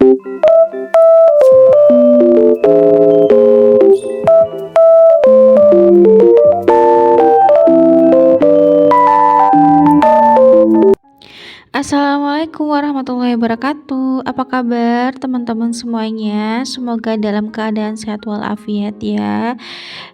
Assalamualaikum warahmatullahi wabarakatuh. Apa kabar teman-teman semuanya? Semoga dalam keadaan sehat walafiat ya.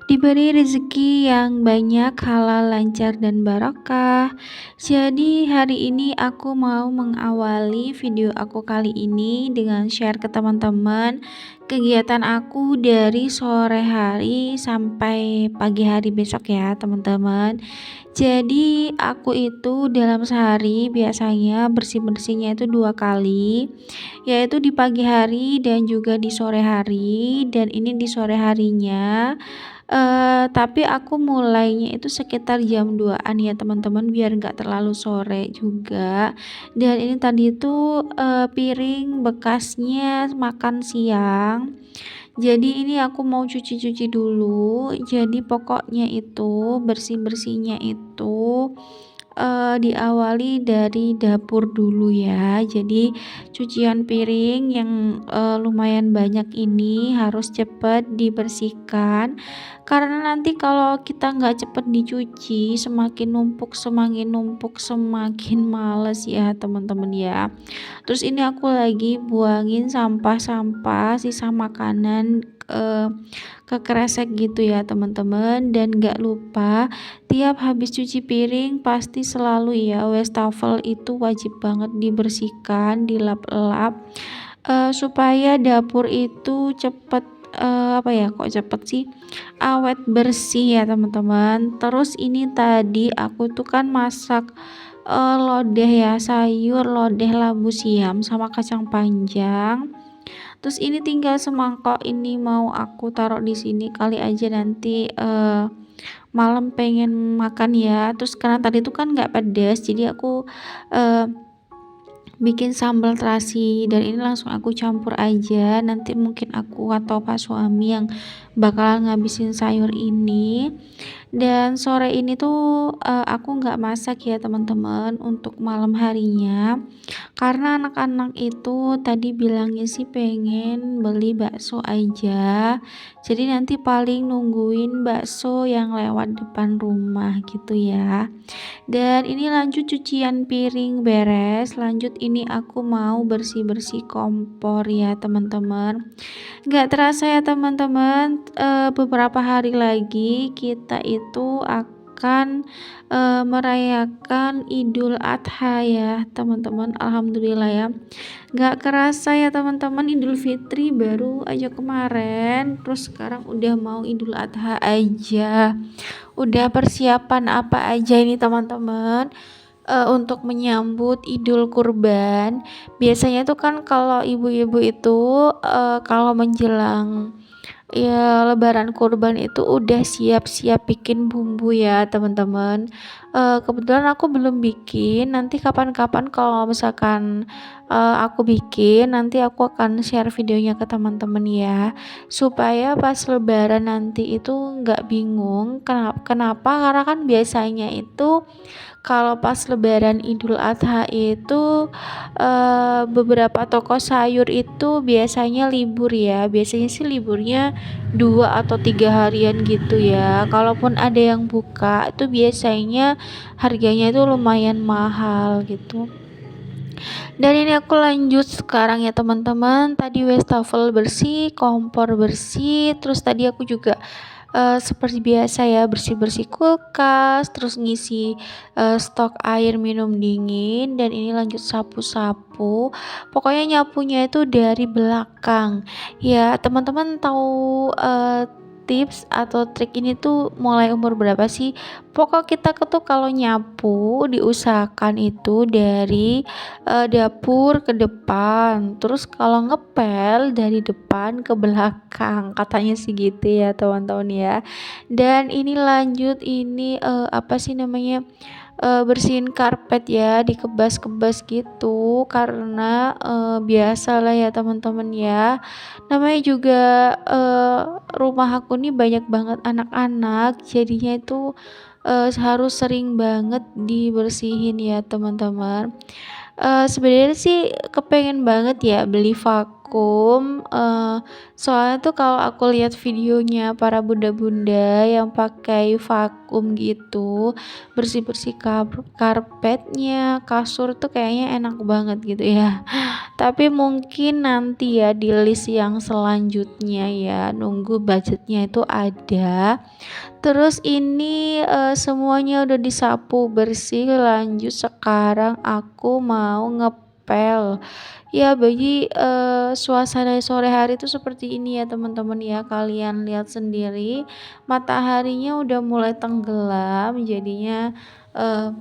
Diberi rezeki yang banyak, halal, lancar, dan barokah. Jadi hari ini aku mau mengawali video aku kali ini dengan share ke teman-teman kegiatan aku dari sore hari sampai pagi hari besok ya teman-teman. Jadi aku itu dalam sehari biasanya bersih-bersihnya itu 2 kali, yaitu di pagi hari dan juga di sore hari. Dan ini di sore harinya, tapi aku mulainya itu sekitar jam 2-an ya teman-teman, biar nggak terlalu sore juga. Dan ini tadi itu piring bekasnya makan siang. Jadi ini aku mau cuci-cuci dulu. Jadi pokoknya itu bersih-bersihnya itu diawali dari dapur dulu ya. Jadi cucian piring yang lumayan banyak ini harus cepat dibersihkan, karena nanti kalau kita nggak cepet dicuci semakin numpuk semakin males ya teman-teman ya. Terus ini aku lagi buangin sampah-sampah sisa makanan ke kresek gitu ya teman-teman. Dan gak lupa tiap habis cuci piring pasti selalu ya wastafel itu wajib banget dibersihkan, dilap-lap, supaya dapur itu cepet apa ya, kok cepet sih, awet bersih ya teman-teman. Terus ini tadi aku tuh kan masak lodeh ya, sayur lodeh labu siam sama kacang panjang. Terus ini tinggal semangkok, ini mau aku taruh di sini kali aja nanti malam pengen makan ya. Terus karena tadi tuh kan nggak pedas, jadi aku eh, bikin sambal terasi, dan ini langsung aku campur aja. Nanti mungkin aku atau Pak suami yang bakal ngabisin sayur ini. Dan sore ini tuh aku nggak masak ya teman-teman untuk malam harinya, karena anak-anak itu tadi bilangnya sih pengen beli bakso aja. Jadi nanti paling nungguin bakso yang lewat depan rumah gitu ya. Dan ini lanjut cucian piring beres, lanjut ini aku mau bersih-bersih kompor ya teman-teman. Nggak terasa ya teman-teman, beberapa hari lagi kita itu akan merayakan Idul Adha ya teman-teman. Alhamdulillah ya, nggak kerasa ya teman-teman, Idul Fitri baru aja kemarin, terus sekarang udah mau Idul Adha aja. Udah persiapan apa aja ini teman-teman untuk menyambut Idul Kurban. Biasanya tuh kan kalau ibu-ibu itu kalau menjelang ya Lebaran Kurban itu udah siap-siap bikin bumbu ya teman-teman. Kebetulan aku belum bikin. Nanti kapan-kapan kalau misalkan aku bikin, nanti aku akan share videonya ke teman-teman ya, supaya pas Lebaran nanti itu nggak bingung kenapa, karena kan biasanya itu kalau pas Lebaran Idul Adha itu beberapa toko sayur itu biasanya libur ya. Biasanya sih liburnya 2 atau 3 harian gitu ya. Kalaupun ada yang buka itu biasanya harganya itu lumayan mahal gitu. Dan ini aku lanjut sekarang ya teman-teman. Tadi wastafel bersih, kompor bersih, terus tadi aku juga seperti biasa ya bersih-bersih kulkas, terus ngisi stok air minum dingin. Dan ini lanjut sapu-sapu. Pokoknya nyapunya itu dari belakang. Ya, teman-teman tahu tips atau trik ini tuh mulai umur berapa sih? Pokok kita tuh kalau nyapu diusahakan itu dari dapur ke depan, terus kalau ngepel dari depan ke belakang, katanya sih gitu ya teman-teman ya. Dan ini lanjut ini apa sih namanya, bersihin karpet ya, dikebas-kebas gitu, karena biasalah ya teman-teman ya, namanya juga rumah aku nih banyak banget anak-anak, jadinya itu harus sering banget dibersihin ya teman-teman. Sebenarnya sih kepengen banget ya beli vakum, soalnya tuh kalau aku lihat videonya para bunda-bunda yang pakai vakum gitu, bersih-bersih karpetnya, kasur tuh kayaknya enak banget gitu ya. Tapi mungkin nanti ya di list yang selanjutnya ya, nunggu budgetnya itu ada. Terus ini, semuanya udah disapu bersih, lanjut sekarang aku mau ngepel. Ya bagi, suasana sore hari itu seperti ini ya teman-teman ya, kalian lihat sendiri mataharinya udah mulai tenggelam jadinya, eee,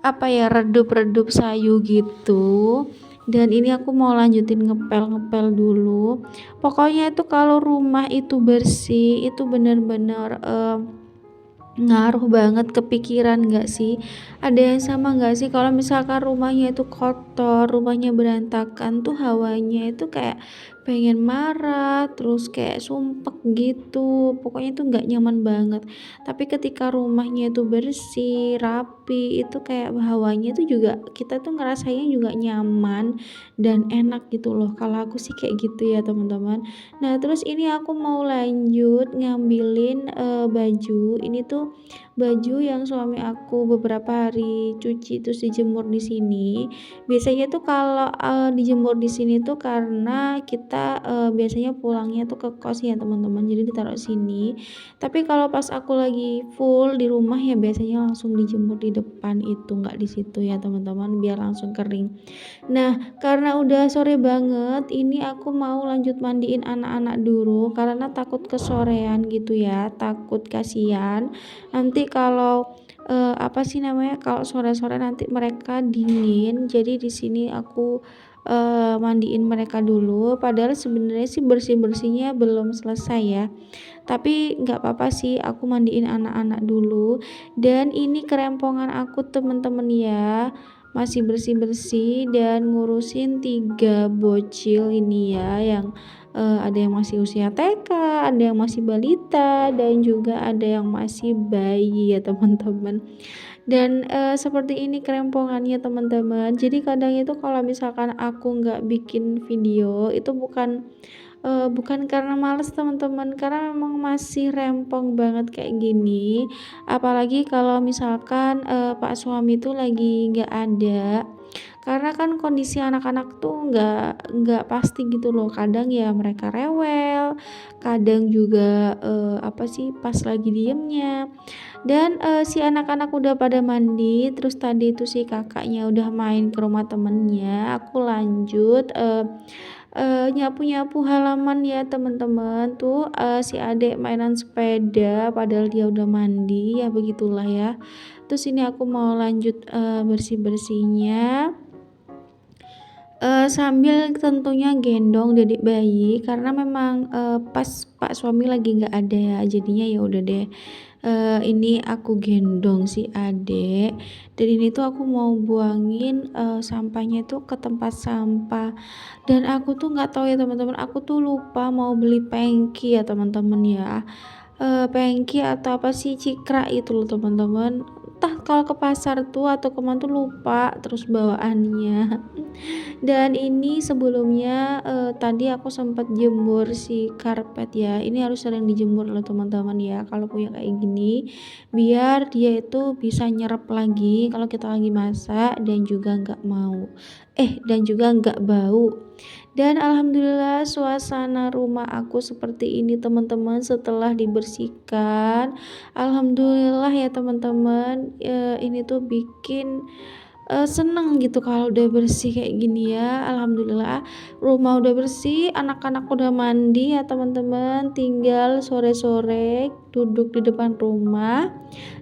apa ya, redup-redup sayu gitu. Dan ini aku mau lanjutin ngepel-ngepel dulu. Pokoknya itu kalau rumah itu bersih, itu bener-bener, ngaruh banget ke pikiran nggak sih? Ada yang sama nggak sih kalau misalkan rumahnya itu kotor, rumahnya berantakan tuh hawanya itu kayak pengen marah, terus kayak sumpek gitu, pokoknya itu nggak nyaman banget. Tapi ketika rumahnya itu bersih, rapi, itu kayak hawanya itu juga kita tuh ngerasanya juga nyaman dan enak gitu loh. Kalau aku sih kayak gitu ya teman-teman. Nah terus ini aku mau lanjut ngambilin, baju, ini tuh baju yang suami aku beberapa hari cuci terus dijemur di sini. Biasanya tuh kalau, dijemur di sini tuh karena kita, biasanya pulangnya tuh ke kos ya teman-teman, jadi ditaruh sini. Tapi kalau pas aku lagi full di rumah ya biasanya langsung dijemur di depan itu, nggak di situ ya teman-teman, biar langsung kering. Nah, karena udah sore banget, ini aku mau lanjut mandiin anak-anak dulu karena takut kesorean gitu ya, takut kasihan. Nanti kalau apa sih namanya? Kalau sore-sore nanti mereka dingin. Jadi di sini aku mandiin mereka dulu. Padahal sebenarnya sih bersih-bersihnya belum selesai ya. Tapi nggak apa-apa sih, aku mandiin anak-anak dulu. Dan ini kerempongan aku temen-temen ya, masih bersih-bersih dan ngurusin 3 bocil ini ya, yang ada yang masih usia TK, ada yang masih balita, dan juga ada yang masih bayi ya teman-teman. Dan seperti ini kerempongannya teman-teman. Jadi kadang itu kalau misalkan aku nggak bikin video itu bukan karena males teman-teman, karena memang masih rempong banget kayak gini. Apalagi kalau misalkan, pak suami tuh lagi nggak ada. Karena kan kondisi anak-anak tuh nggak pasti gitu loh, kadang ya mereka rewel, kadang juga, apa sih, pas lagi diemnya. Dan, si anak-anak udah pada mandi, terus tadi itu si kakaknya udah main ke rumah temennya, aku lanjut, nyapu-nyapu halaman ya teman-teman. Tuh, si adik mainan sepeda padahal dia udah mandi, ya begitulah ya. Terus ini aku mau lanjut, bersih-bersihnya. Sambil tentunya gendong Dedek bayi karena memang, pas pak suami lagi nggak ada ya, jadinya ya udah deh, ini aku gendong si adek, dan ini tuh aku mau buangin, sampahnya tuh ke tempat sampah. Dan aku tuh nggak tahu ya teman-teman, aku tuh lupa mau beli pengki ya teman-teman ya. Pengki atau apa sih, cikra itu loh teman-teman. Entah kalau ke pasar tuh atau ke mana tuh lupa terus bawaannya. Dan ini sebelumnya, tadi aku sempat jemur si karpet ya, ini harus sering dijemur loh teman-teman ya kalau punya kayak gini, biar dia itu bisa nyerap lagi kalau kita lagi masak dan juga dan juga nggak bau. Dan alhamdulillah suasana rumah aku seperti ini teman-teman setelah dibersihkan. Alhamdulillah ya teman-teman, ini tuh bikin seneng gitu kalau udah bersih kayak gini ya. Alhamdulillah rumah udah bersih, anak-anak udah mandi ya teman-teman, tinggal sore-sore duduk di depan rumah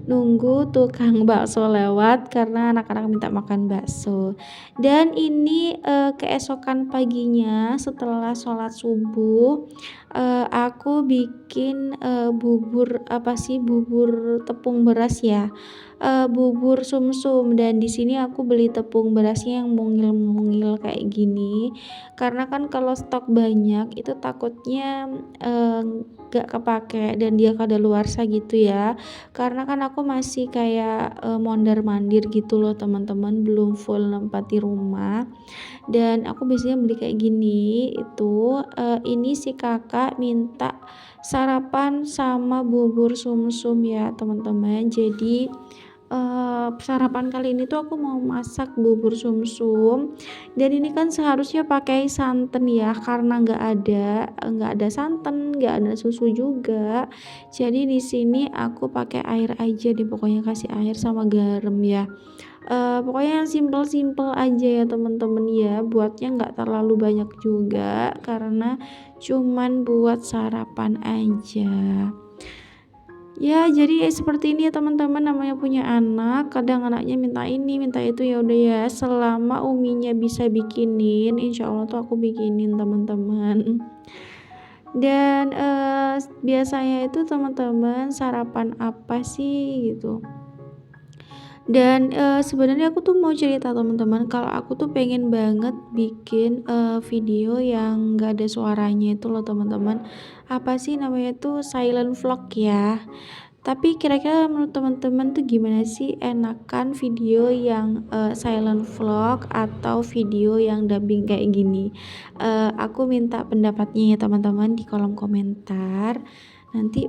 nunggu tukang bakso lewat karena anak-anak minta makan bakso. Dan ini, keesokan paginya setelah sholat subuh, aku bikin, bubur tepung beras ya, bubur sumsum, dan di sini aku beli tepung berasnya yang mungil-mungil kayak gini. Karena kan kalau stok banyak itu takutnya, nggak kepakai dan dia kadaluarsa gitu ya. Karena kan aku masih kayak, mondar-mandir gitu loh teman-teman, belum full nempati rumah. Dan aku biasanya beli kayak gini itu, ini si Kakak minta sarapan sama bubur sumsum ya teman-teman. Jadi, sarapan kali ini tuh aku mau masak bubur sumsum dan ini kan seharusnya pakai santan ya, karena nggak ada santan, nggak ada susu juga. Jadi di sini aku pakai air aja deh, pokoknya kasih air sama garam ya. Pokoknya yang simpel-simpel aja ya teman-teman ya, buatnya nggak terlalu banyak juga karena cuman buat sarapan aja. Ya jadi seperti ini ya teman-teman, namanya punya anak, kadang anaknya minta ini, minta itu, ya udah ya selama Uminya bisa bikinin, insya Allah tuh aku bikinin teman-teman. Dan, biasanya itu teman-teman sarapan apa sih gitu. Dan, sebenarnya aku tuh mau cerita teman-teman, kalau aku tuh pengen banget bikin, video yang nggak ada suaranya itu loh teman-teman. Apa sih namanya tuh, silent vlog ya. Tapi kira-kira menurut teman-teman tuh gimana sih, enakan video yang, silent vlog atau video yang dubbing kayak gini? Aku minta pendapatnya ya teman-teman di kolom komentar. Nanti,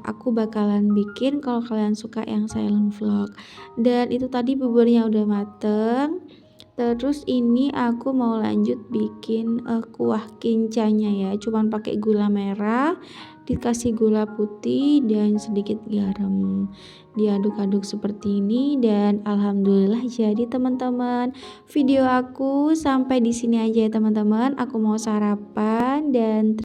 aku bakalan bikin kalau kalian suka yang silent vlog. Dan itu tadi buburnya udah mateng. Terus ini aku mau lanjut bikin, kuah kincanya ya, cuman pakai gula merah, dikasih gula putih dan sedikit garam. Diaduk-aduk seperti ini dan alhamdulillah jadi teman-teman. Video aku sampai di sini aja ya teman-teman. Aku mau sarapan dan